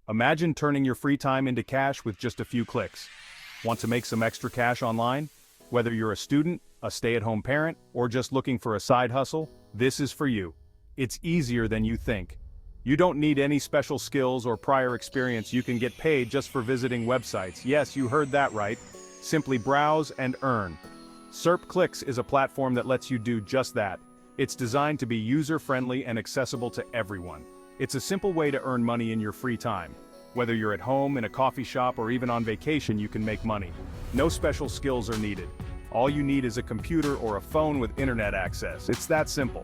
Imagine turning your free time into cash with just a few clicks. Want to make some extra cash online? Whether you're a student, a stay-at-home parent, or just looking for a side hustle, this is for you. It's easier than you think. You don't need any special skills or prior experience. You can get paid just for visiting websites. Yes, you heard that right. Simply browse and earn. SERP Clix is a platform that lets you do just that. It's designed to be user-friendly and accessible to everyone. It's a simple way to earn money in your free time. Whether you're at home, in a coffee shop, or even on vacation, you can make money. No special skills are needed. All you need is a computer or a phone with internet access. It's that simple.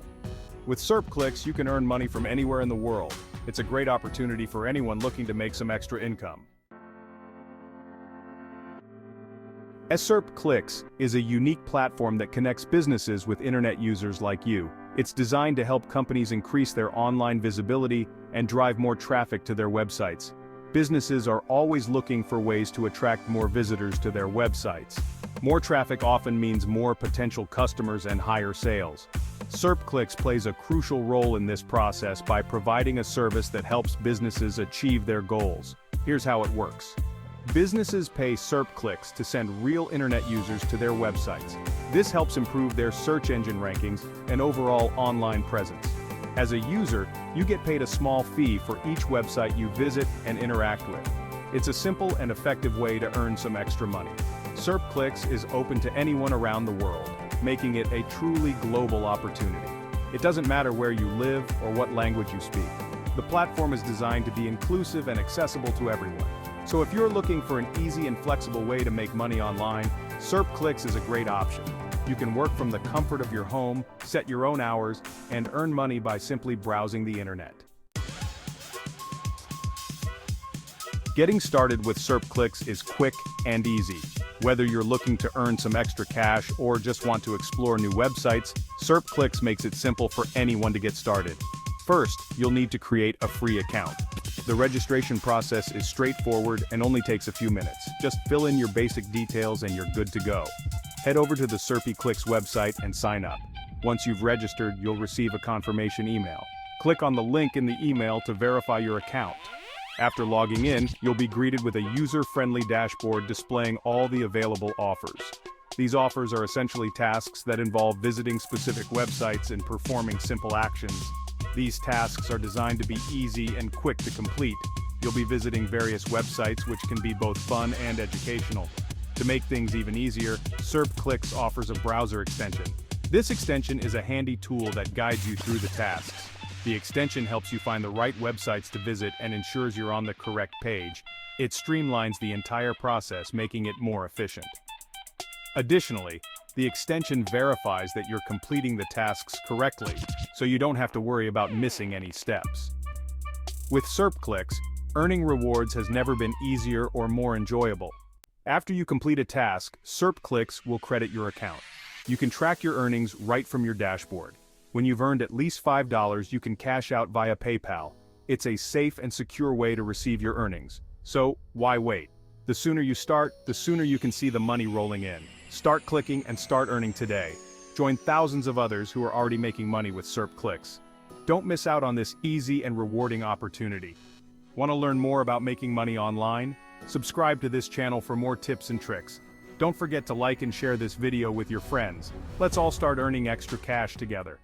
With SERP Clix, you can earn money from anywhere in the world. It's a great opportunity for anyone looking to make some extra income. SERP Clix is a unique platform that connects businesses with internet users like you. It's designed to help companies increase their online visibility and drive more traffic to their websites. Businesses are always looking for ways to attract more visitors to their websites. More traffic often means more potential customers and higher sales. SERP Clix plays a crucial role in this process by providing a service that helps businesses achieve their goals. Here's how it works. Businesses pay SERP Clix to send real internet users to their websites. This helps improve their search engine rankings and overall online presence. As a user, you get paid a small fee for each website you visit and interact with. It's a simple and effective way to earn some extra money. SERP Clix is open to anyone around the world, making it a truly global opportunity. It doesn't matter where you live or what language you speak. The platform is designed to be inclusive and accessible to everyone. So if you're looking for an easy and flexible way to make money online, SERP Clix is a great option. You can work from the comfort of your home, set your own hours, and earn money by simply browsing the internet. Getting started with SERP Clix is quick and easy. Whether you're looking to earn some extra cash or just want to explore new websites, SERP Clix makes it simple for anyone to get started. First, you'll need to create a free account. The registration process is straightforward and only takes a few minutes. Just fill in your basic details and you're good to go. Head over to the SERP Clix website and sign up. Once you've registered, you'll receive a confirmation email. Click on the link in the email to verify your account. After logging in, you'll be greeted with a user-friendly dashboard displaying all the available offers. These offers are essentially tasks that involve visiting specific websites and performing simple actions. These tasks are designed to be easy and quick to complete. You'll be visiting various websites which can be both fun and educational. To make things even easier, SERP Clix offers a browser extension. This extension is a handy tool that guides you through the tasks. The extension helps you find the right websites to visit and ensures you're on the correct page. It streamlines the entire process, making it more efficient. Additionally, the extension verifies that you're completing the tasks correctly, so you don't have to worry about missing any steps. With SERP Clix, earning rewards has never been easier or more enjoyable. After you complete a task, SERP Clix will credit your account. You can track your earnings right from your dashboard. When you've earned at least $5, you can cash out via PayPal. It's a safe and secure way to receive your earnings. So, why wait? The sooner you start, the sooner you can see the money rolling in. Start clicking and start earning today. Join thousands of others who are already making money with SERP Clix. Don't miss out on this easy and rewarding opportunity. Want to learn more about making money online? Subscribe to this channel for more tips and tricks. Don't forget to like and share this video with your friends. Let's all start earning extra cash together.